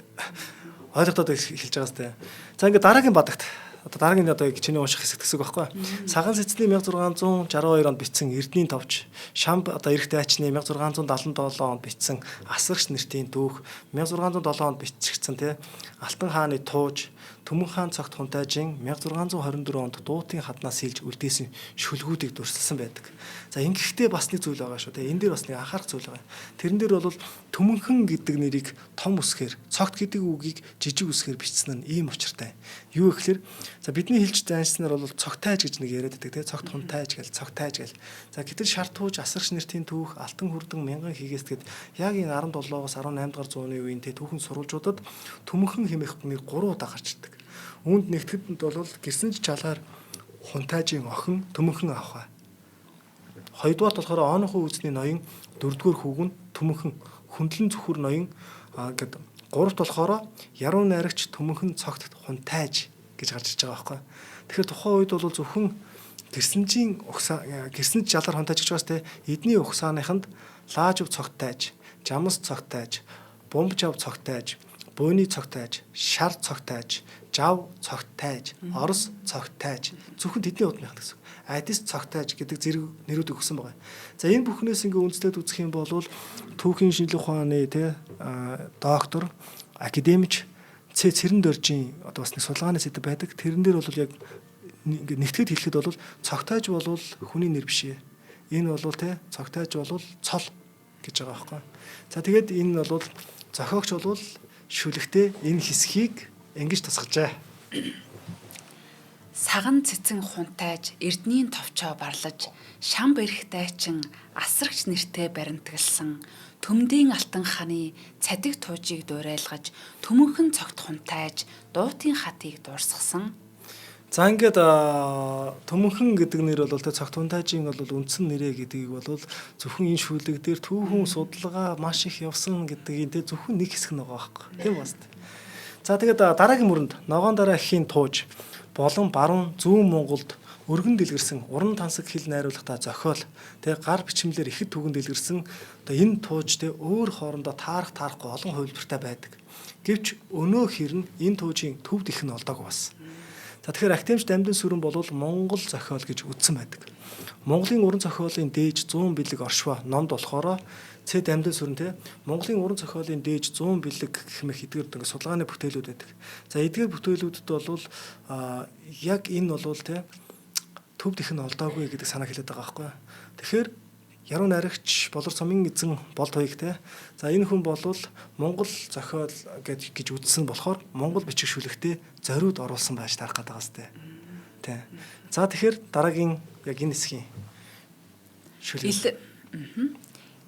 ойлгодод хэлж байгаа сте. За ингээд дараагийн бадагт одоо дараагийн одоо чиний унших хэсэг гэсэн үг байхгүй. Саган сэцний 1662 онд бичсэн Эрдэнийн товч, Шамб одоо Эрх дайчны 1677 онд бичсэн Асрагч нэртийн дүүх, 1607 онд бичигдсэн тий. Алтан хааны тууж, Төмөн хаан цогт хунтайжийн 1624 онд дуутын хаднаас сэлж үлдээсэн шүлгүүдийг дурсалсан байдаг. За ингэхдээ бас нэг зүйл байгаа шүү дээ. Энэ дээр бас нэг анхаарах зүйл байгаа. Тэрэн дээр бол Төмөнхөн гэдэг нэрийг том үсгээр, цогт гэдэг үгийг жижиг үсгээр бичсэн нь ийм учиртай. Юу гэхээр за бидний хэлж занснаар бол цогтайж гэж нэг яриад байдаг тийм цогт хунтайж гэл цогтайж гэл. За гэтэл шарт хууж асарч нэртийн түүх алтан хүрдэн мянган хийгээсгээд яг энэ 17-оос 18 дугаар зууны үеийн түүхэн сурвалжуудад Төмөнхөн хэмээх нэр 3 удаа гарч ирдэг. Үүнд нэгтгэдэнд бол гэрсэнж чалгаар хунтайжийн охин Төмөнхөн авах. Хоёрдугаар болохоор оонхоо үзний ноён, дөрөвдүгээр хүүг нь Төмөнхөн хөндлөн зүхүр ноён гэд гуравт болохоор яруу найрагч Төмөнхөн цогт хунтайж гэж гарч иж байгаа байхгүй. Тэгэхээр тухайн үед бол зөвхөн гэрсэнжийн угсаа гэрсэнж жалаар хунтайж гэж байгаас те эдний угсааныханд лаажв цогтайж, жамс цогтайж, бомбжав цогтайж, бөөний цогтайж, шар цогтайж, жав цогтайж, орос цогтайж зөвхөн тэдний удмынхад гэсэн. Адис цогтайж гэдэг зэрэг нэрүүд өгсөн байгаа. За энэ бүхнээс ингээ үндэслээд үзэх юм бол түүхийн шинжлэх ухааны те доктор, академич Цэрэн доржийн одоо бас нэг судалгааны сэдв байдаг. Тэрэн дээр бол яг ингээ нэгтгэд хэлэхэд бол цогтайж бол хүний нэр биш ээ. Энэ бол те цогтайж бол цол гэж байгаа байхгүй. За тэгээд энэ бол зохиогч бол шүлэгтээ энэ хэсгийг ингэж тусгажээ. Саган цэцэн хунтайж Эрдэнийн товчоо барлаж Шамб эрх дайчин Асрагч нэртэй баримтгалсан Төмдийн алтан хааны цадиг туужийг дуурайлгаж Төмөнхөн цогт хунтайж дуутын хатыг дуурсгасан. За ингээд Төмөнхөн гэдэг нэр бол цогт хунтайжийн бол үндсэн нэрээ гэдгийг бол зөвхөн энэ шүлэг дээр түүхэн судалгаа маш их явсан гэдгийг энэ зөвхөн нэг хэсэг нь байгаа байхгүй. Тийм бас. За тэгээд дараагийн мөрөнд ногоон дараа эхийн тууж болон баруун зүүн Монголд өргөн дэлгэрсэн уран тансаг хэл найруулгатай зохиол тэг гар бичмлэр ихэд түгэн дэлгэрсэн одоо энэ тууж тэг өөр хоорондоо таарахгүй олон хувилбартай байдаг. Гэвч өнөө хэрн энэ туужийн төвд их нь олдог бас. За тэгэхээр академич дамдын сүрэн бол Монгол зохиол гэж үздсэн байдаг. Монголын уран зохиолын дээж 100 бэлэг оршва номд болохоор Ц дамдын сүрэн те Монголын уран зохиолын дээж 100 бэлэг гэх мэт эдгээр судалгааны бүтээлүүд байдаг. За эдгээр бүтээлүүдэд бол яг энэ бол те төвд их нь олдоогүй гэдэг санаа хэлээд байгаа байхгүй. Тэгэхээр яруу найрагч Болор Цомын эзэн болд хоёг те. За энэ хүн бол Монгол зохиол гэж үздсэн болохоор Монгол бичиг шүлэгтээ зориуд оруулсан байж тарах гэдэг байгаа сте. Тэ. За тэгэхээр дараагийн яг энэ хэсгийн шүлэг.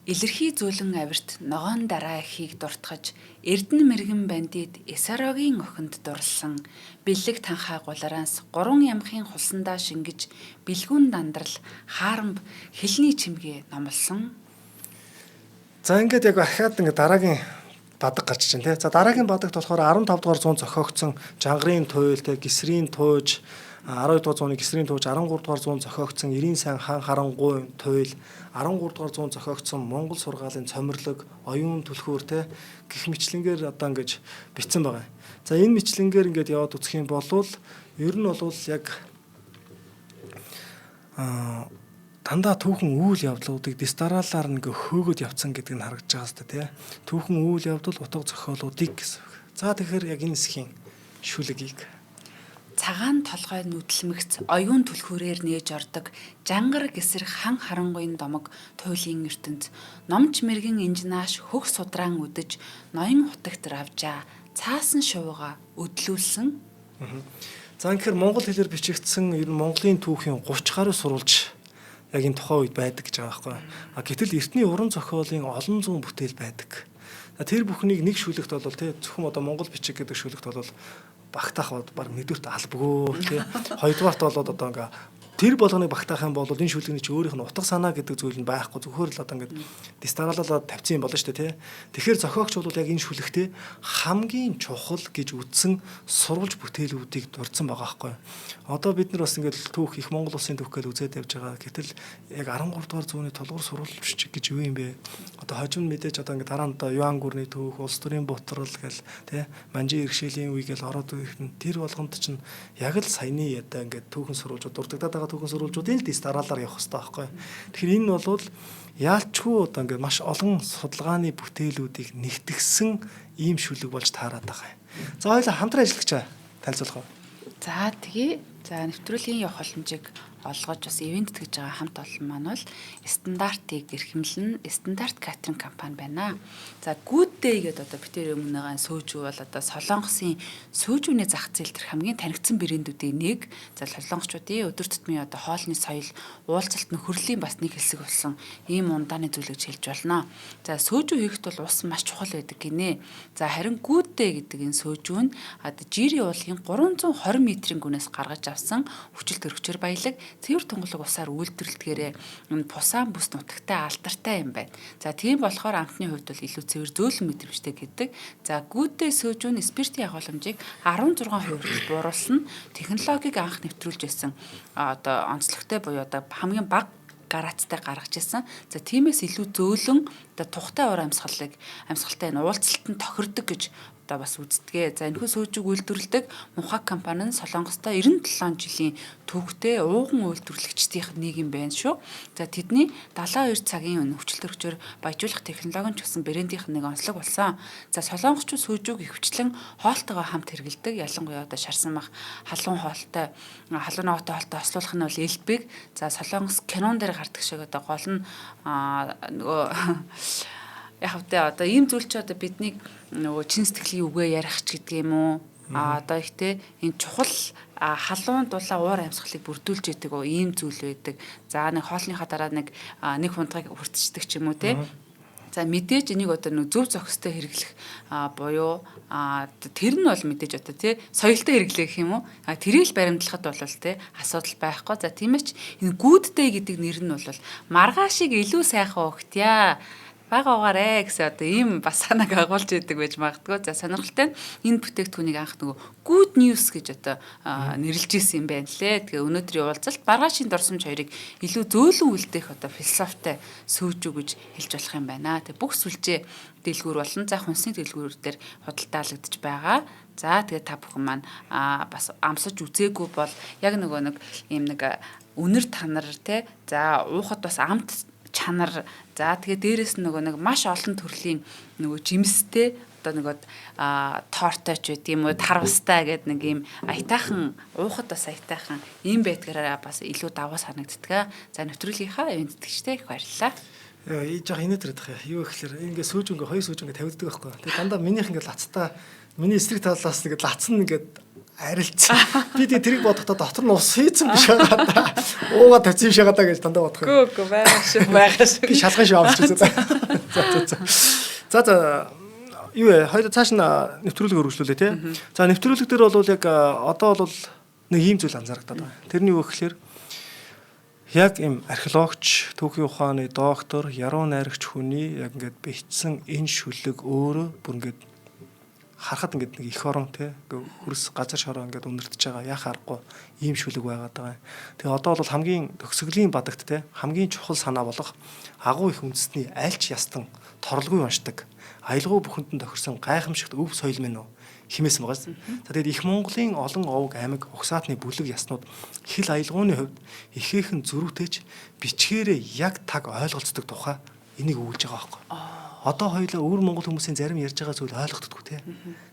Илэрхий зөөлөн авирт ногоон дараа ихийг дуртгаж Эрдэнэ мэргэн бандит Эсарогийн охинд дурлсан бэлэг танхаа гулараас 3 ямхын хулсандаа шингэж бэлгүүн дандрал хаарамб хэлний чимгээ номлосон. За ингээд яг ахаад ингээд дараагийн бадаг гарч чинь тий. За дараагийн бадагт болохоор 15 дугаар зуун зохиогдсон Жангарын туйл тий Гисрийн тууж 12 дугаар зууны Гисрийн тууж 13 дугаар зуун зохиогдсон Ирийн сайн хаан харангуй туйл 13 дугаар зуун зохиогдсон Монгол сургаалын цомирлог оюун түлхүүр те гих мэтлэнгээр одоо ингэж бичсэн байгаа. За энэ мэтлэнгээр ингээд яваад үзэх юм бол ер нь бол яг дандаа түүхэн үйл явдлуудыг дистаралаар нэг хөөгд явцсан гэдэг нь харагдаж байгаа хэвээр тий. Түүхэн үйл явдал утга зохиолуудыг гэсэн. За тэгэхээр яг энэ хэсгийн шүлгийг цагаан толгой нүдлэмэгц оюун түлхүүрээр нээж ордог жангар гэсэр хан харангуйн домог туйлын ертөнд номч мэргэн инжнааш хөх судраан үдэж ноён хутагт равжаа цаасан шууга өдлүүлсэн. За тэгэхээр монгол хэлээр бичигдсэн ер нь Монголын түүхийн 30 гаруй сурвалж яг энэ тухайн үед байдаг гэж байгаа байхгүй. Гэтэл эртний уран зохиолын олон зуун бүтээл байдаг. Тэр бүхнийг нэг шүлэгт бол тий зөвхөн одоо монгол бичиг гэдэг шүлэгт бол багтаах баг нэгдүгürt албагүй тий хоёрдугаарт болоод одоо ингээ тэр болгоныг багтаах юм бол энэ шүлэгний чи өөрийнх нь утга санаа гэдэг зүйл нь байхгүй зөвхөн л одоо ингээд дистаралалаад тавьсан юм болно шүү дээ тий. Тэгэхээр зохиогч бол яг энэ шүлэгтээ хамгийн чухал гэж үздсэн сурвалж бүтээлүүдийг дурдсан байгаа байхгүй. Одоо бид нар бас ингээд түүх их Монгол улсын түүх гэж үзээд явж байгаа. Гэтэл яг 13 дугаар зууны толгуур сурвалж бичиг гэж юу юм бэ? Одоо хожим мэдээж одоо ингээд дараа нь одоо Юан гүрний түүх, улс төрийн бутрал гэл тий Манжин иргэшээлийн үе гэл ороод ирэх нь тэр болгонд чинь яг л саяны ядаа ингээд түүхэн сурвалжууд дурддагдаад байгаа түүхэн сурвалжуудын л дистаралаар явах хэрэгтэй байхгүй. Тэгэхээр энэ бол яалчгүй одоо ингээд маш олон судалгааны бүтээлүүдийг нэгтгэсэн ийм шүлэг болж таарад байгаа юм. За хоёулаа хамтран ажиллагчаа танилцуулах уу? За тэгээ нэвтрүүлгийн явах боломжийг олгож бас ивент гэж байгаа хамт олон маань бол стандартыг эрхэмлэн стандарт катеринг компани байна. За Good-Day гэдэг одоо битэр өмнөгийн сөөжүү бол одоо Солонгосын сөөжүүний зах зээл төр хамгийн танигдсан брэндүүдийн нэг. За солонгочуудын өдөр тутмын одоо хоолны соёл уулзалт нөхөрлийн бас нэг хэсэг болсон ийм ундааны зүйл гэж хэлж болно. За сөөжүү хийхэд бол ус маш чухал байдаг гинэ. За харин Good-Day гэдэг энэ сөөжүү нь одоо жири уулын 320 метрийн гүнээс гаргаж авсан хүчил төрөгчөр баялаг цэвэр тунгалаг усаар үйлдвэрлэдгээрээ пусаан бүс нутагтай алдартай юм байна. За тийм болохоор амтны хувьд бол илүү цэвэр зөөлөн мэдрэмжтэй гэдэг. За Good-Day сөөжүүн спиртийн агуулмжийг 16% бууруулсан технологиг анх нэвтрүүлж байсан одоо онцлогтой буюу одоо хамгийн бага гарацтай гаргаж ирсэн. За тиймээс илүү зөөлөн одоо тухтай уур амьсгалтай энэ уулзалтанд тохирдог гэж одоо бас үздгээ. За энэхүү сөөжийг үйлдвэрлэдэг Мухак компани нь Солонгостой 97 жилийн төвөгтэй ууган үйлдвэрлэгчдийн нэг юм байна шүү. За тэдний 72 цагийн хүчил төрөгчөөр баяжуулах технологи нь ч гэсэн брэндийнх нэг онцлог болсон. За солонгосчууд сөөжийг ихвчлэн хоолтойгоо хамт хэрэглэдэг. Ялангуяа одоо шарсан мах халуун хоолтой халуун ногоотой хоолтой ослуулах нь бол элбэг. За солонгос кинон дээр гардаг шиг одоо гол нь нөгөө яг одоо ийм зүйл чи одоо бидний нөгөө чин сэтгэлийн үгээ ярих ч гэдэг юм уу одоо ихтэй энэ чухал халуун дулаа уур амьсгалыг бүрдүүлж яадаг оо ийм зүйл байдаг. За нэг хоолныхаа дараа нэг хундгыг хүртчихдэг ч юм уу те. За мэдээж энийг одоо нэг зөв зохистой хэрэглэх буюу тэр нь бол мэдээж одоо тий соёлтой хэрэглэх юм уу тэрийг баримтлахад бол тий асуудал байхгүй. За тиймээс ч энэ Good-Day гэдэг нэр нь бол маргаашийг илүү сайхан өгтья бага угаарэ гэсэн одоо ийм бас санааг агуулж идэг байж магадгүй. За сонирхолтой нь энэ бүтээгдэхүүнийг анх нөгөө Good News гэж одоо нэрлэж ирсэн юм байна лээ. Тэгээ өнөөдрийн уулзалт маргаашийн дурсамж хоёрыг илүү зөөлөн үлдээх одоо философитой сөөжүү гэж хэлж болох юм байна. Тэгээ бүх сүлжээ дэлгүүр болон за хүнсний дэлгүүр дээр худалдаалагдаж байгаа. За тэгээ та бүхэн маань бас амсаж үзээгүй бол яг нөгөө нэг ийм нэг үнэр танар те за уухад бас амт чанар за тэгээ дээрэс нь нөгөө нэг маш олон төрлийн нөгөө жимстэй одоо нөгөө тортой ч үт юм уу тарвастай гэдэг нэг ийм аятайхан уухад бас аятайхан ийм байдгаараа бас илүү даваа санагддаг. За нэвтрүүлгийнхаа эвент тэтгэжтэй их баярлалаа. Жоох инээдрэд байгаа. Юу гэхээр ингээ сүүж ингээ хоёр сүүж ингээ тавигддаг байхгүй. Тэгээ дандаа минийх ингээ лацтай миний эсрэг талаас ингээ лацсан ингээ арилцсан. Би тэрийг бодохдоо дотор нь ус хийцэн биш байгаа да. Ууга тавьсан юм шагаа даа гэж дандаа бодох. Гүү байгаа шүү. Би шалган шүү авч үзээ. За юу вэ? Хоёул цааш нь нэвтрүүлэг өргөжлүүлээ тий. За нэвтрүүлэг дээр бол яг одоо бол нэг ийм зүйл анзаарагдаад байна. Тэрний юу гэхээр яг им археологч, түүхийн ухааны доктор, яруу найрагч хүний яг ингээд бичсэн энэ шүлэг өөрөө бүр ингээд харахад ингээд нэг их орон тий хөрс газар шороо ингээд өндөртөж байгаа яах аргагүй ийм шүлэг байгаад байгаа. Тэгээ одоо бол хамгийн төгсгөлийн бадагт тий хамгийн чухал санаа болох агуу их үндэсний альч ястан торлгүй уншдаг аялгау бүхэндэн тохирсон гайхамшигт өв соёл минь үү химээсэн байгаа. За тэгээд их Монголын олон овог аймаг угсаатны бүлэг яснууд хил аялгауны хувьд ихээхэн зөрүүтэйч бичгээрээ яг таг ойлголцдог тухай энийг өгүүлж байгаа байхгүй. Одоо хоёулаа өвөр Монгол хүмүүсийн зарим ярьж байгаа зүйл ойлгохдоггүй те.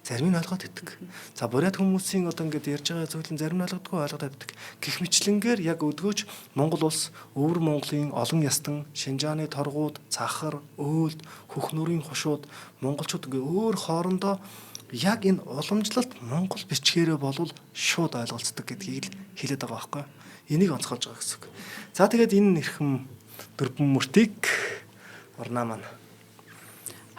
Зарим нь ойлгоод иддэг. За бурят хүмүүсийн одоо ингээд ярьж байгаа зүйл нь зарим нь ойлгодоггүй ойлгоод иддэг. Гэх мэтлэнгээр яг өдгөөж Монгол улс өвөр Монголын олон ястан Шинжааны торгууд, Цахар, Өөлд, Хөх нүрийн хушууд монголчууд ингээд өөр хоорондоо яг энэ уламжлалт Монгол бичгээрээ болвол шууд ойлголцдог гэдгийг л хэлээд байгаа байхгүй. Энийг онцгойлж байгаа гэсэн үг. За тэгээд энэ нэрхэм дөрвөн мөртийг орнаа маань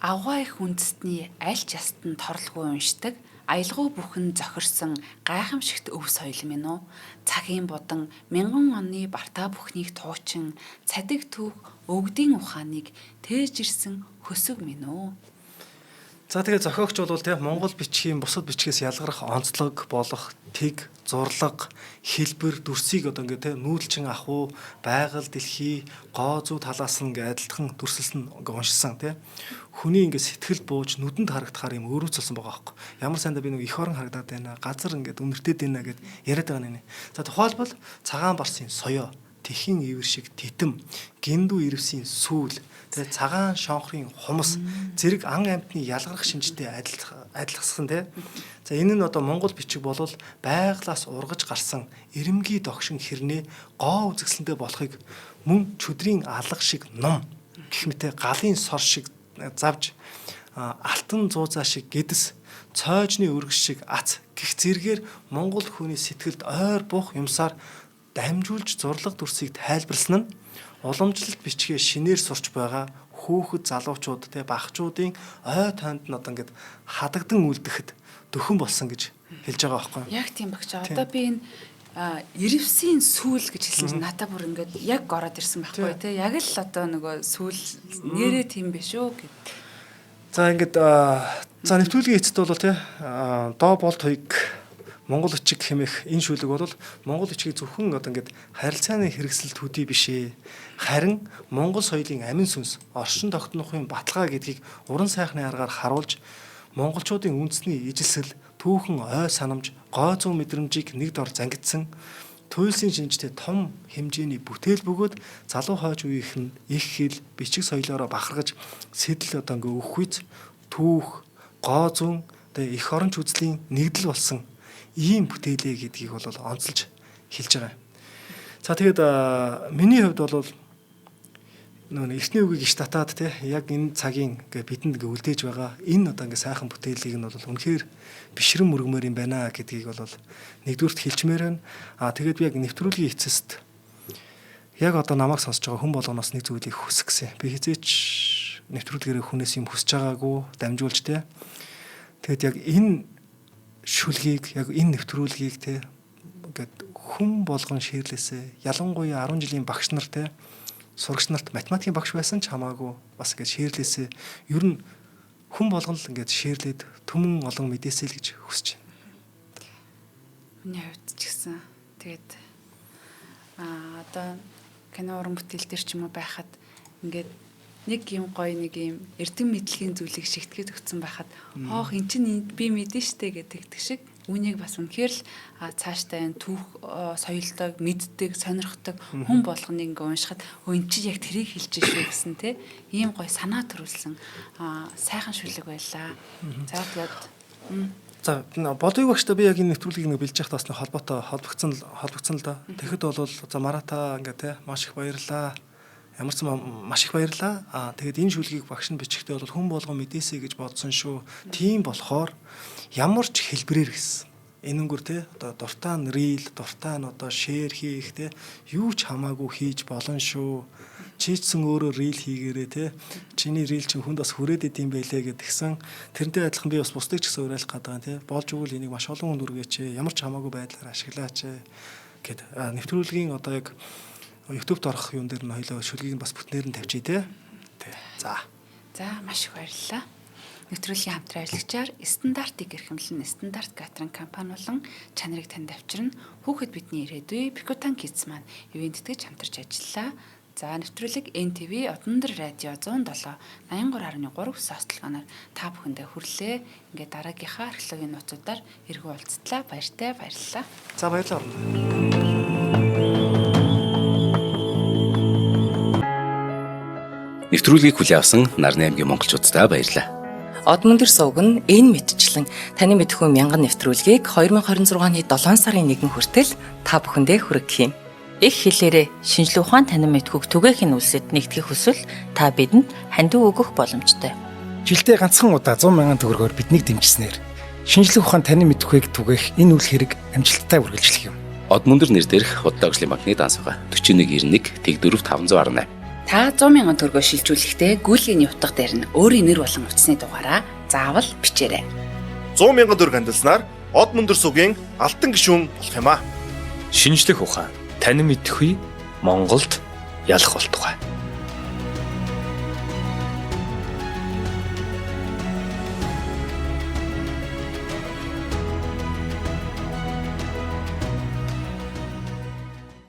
авгаа их үндэстний аль ч ястан торлгүй уншдаг аялгау бүхэн зохирсон гайхамшигт өв соёл минь үү цагийн будан мянган оны бартаа бүхнийг туучин цадиг түүх өвгдийн ухааныг тээж ирсэн хөсөг минь үү. За тэгээ зохиогч бол тийм Монгол бичгийн бусад бичгээс ялгарх онцлог болох тэг, зурлаг, хэлбэр, дүрсийг одоо ингээд тийм нүүдэлчин ахуй, байгаль, дэлхий, гоо зүй талаас нь ингээд адилхан дүрсэлсэн ингээд уншсан тийм. Хүний ингээд сэтгэл бууж нүдэнд харагдахаар юм өөрөөцөлсөн байгаа байхгүй. Ямар сайндаа би нэг их орон харагдаад байна. Газар ингээд үнэртэд байна гэд яриад байгаа нэ. За тухайлбал цагаан барсын соёо, тэхийн ивэр шиг титэм, гиндүү ирвсийн сүүл, тэгээ цагаан шонхрын хумс, зэрэг ан амьтны ялгарх шинжтэй адилхсан тий. За энэ нь одоо Монгол бичиг болвол байглаас ургаж гарсан эрэмгий догшин хэрнээ гоо үзэсгэлэнтэй болохыг мөн чөдрийн алга шиг ном гэх мэт галын сор шиг завж алтан зуузаа шиг гэдэс цоожны өргөс шиг ац гих зэргээр Монгол хүний сэтгэлд ойр буух юмсаар дамжуулж зурлаг дүрсийг тайлбарласан нь уламжлалт бичгээ шинээр сурч байгаа хүүхэд залуучууд те багчуудын ой тоонд нь одоо ингээд хадагдан үлдэхэд дөхөн болсон гэж хэлж байгаа байхгүй. Яг тийм багч. Одоо би энэ ирвсийн сүүл гэж хэлсэн чинь надад бүр ингээд яг ороод ирсэн байхгүй те. Яг л одоо нөгөө сүүл нэрээ тийм биш үү гэд. За ингээд за нэвтрүүлгийн эцэд бол те доо болт хоёг Монгол бичиг хэмээх энэ шүлэг бол Монгол бичгийг зөвхөн одоо ингээд харилцааны хэрэгсэл төдий биш ээ. Харин Монгол соёлын амин сүнс, оршин тогтнохын баталгаа гэдгийг уран сайхны аргаар харуулж монголчуудын үндэсний ижилсэл, түүхэн ой санамж, гой зүүн мэдрэмжийг нэг дор зангидсан туйлсын шинжтэй том хэмжээний бүтээл бөгөөд залуу хойч үеийнхэн их хэл, бичиг соёлоороо бахаргаж сэтэл одоо ингээ өвхүйц түүх, гой зүүн тэгээ их оронч үзлийн нэгдэл болсон ийм бүтээлээ гэдгийг бол онцолж хэлж байгаа. За тэгээд миний хувьд бол нөгөө эртний үгийг иш татаад те яг энэ цагийн бидэнд үлдээж байгаа энэ одоо ингээ сайхан бүтээлийг нь бол үнэхээр бишрэн мөргмөр юм байна гэдгийг бол нэгдүгürt хэлчмээр байна. Тэгээд би яг нэвтрүүлгийн эцэст яг одоо намайг сонсож байгаа хүн болгоноос нэг зүйлийг хүсэх гэсэн. Би хизээч нэвтрүүлгээрээ хүнээс юм хүсэж байгаагүй дамжуулж те. Тэгээд яг энэ шүлгийг яг энэ нэвтрүүлгийг те ингээд хүн болгон ширлээсээ ялангуяа 10 жилийн багш нар те сурагч нарт математикийн багш байсан ч хамаагүй бас ингээд шеэрлээсээ ер нь хүн болгон л ингээд шеэрлээд түмэн олон мэдээсэй л гэж хүсэж байна. Миний хувьд ч гэсэн тэгээд одоо кино уран бүтээл төр ч юм уу байхад ингээд нэг юм гоё нэг юм эрдэм мэдлэгийн зүйлийг шигтгэж өгсөн байхад хоох эн чинь би мэдэн штэ гэдэг шиг үнийг бас үнэхээр л цааштай энэ түүх соёлтойг мэддэг, сонирхдаг хүн болгоныг ингээ уншихад эн чинь яг тэрийг хэлж шүү гэсэн те ийм гоё санаа төрүүлсэн сайхан шүлэг байлаа. За тэгээд За бодыг багштай би яг энэ нэвтрүүлгийг нэг бэлж яхад бас холбогдсон л да. Тэгэхэд бол за Марата ингээ те маш их баярлаа. Ямар ч маш их баярлаа. Тэгээд энэ шүлгийг багш нь бичихтэй бол хүн болгон мэдээсэй гэж бодсон шүү. Тийм болохоор ямар ч хэлбэрээр гэсэн. Энэнгүр те одоо дуртай нь рил, дуртай нь одоо шеэр хийх те юу ч хамаагүй хийж болно шүү. Чийцсэн өөрөө рил хийгээрээ те чиний рил чинь хүнд бас хүрээд идэм байлээ гэдгсэн. Тэрнтэй адилхан би бас бусдыг ч гэсэн уриалах гэдэг те болж өгвөл энийг маш олон хүнд үргээч. Ямар ч хамаагүй байдлаар ашиглаач гэд нэвтрүүлгийн одоо яг YouTube-д орох юм дээр нь хоёлоо шүлгийг нь бас бүтнээр нь тавьчих те. За маш их баярлалаа. Нэвтрүүлгийн хамтран ажиллагчаар стандартыг эрхэмлэн стандарт катеринг компани болон чанарыг танд авчирна. Хүүхэд бидний ирээдүй Bikutan Kids маань ивент тэтгэж хамтарч ажиллалаа. За нэвтрүүлэг NTV Одондөр радио 107 83.3 состолгоноор та бүхэндээ хүрлээ. Ингээд дараагийнхаа археологийн нууцудаар эргүү уулзтлаа. Баярлалаа. За баярлалаа. Нэвтрүүлгийг хүлээн авсан Нарны аймгийн монголчуудаа баярлалаа. Одмөндөр сувг нь энэ мэдчлэн таны мэдхүй мянган нэвтрүүлгийг 2026 оны 7 сарын 1 хүртэл та бүхэндээ хүргэх юм. Их хэлээрээ шинжлэх ухаан танин мэдхүйг түгээхийн үлсэд нэгтгэх хүсвэл та бидэнд хандив өгөх боломжтой. Жилдээ ганцхан удаа 100,000 төгрөгөөр биднийг дэмжснээр шинжлэх ухаан танин мэдхүйг түгээх энэ үйл хэрэг амжилттай үргэлжлэх юм. Одмөндөр нэр дээрх Худлаачлын банкны дансгаа 4191 тэг 4518. Та 100,000 төгрөгөөр шилжүүлэхдээ гүйлгээний утга дээр нь өөрийн нэр болон утасны дугаараа заавал бичээрэй. 100,000 төгрөг хандалснаар Одмөндөр сувгийн алтан гишүүн болох юм а. Шинжлэх ухаан танин мэдхгүй Монголд ялах болтугай.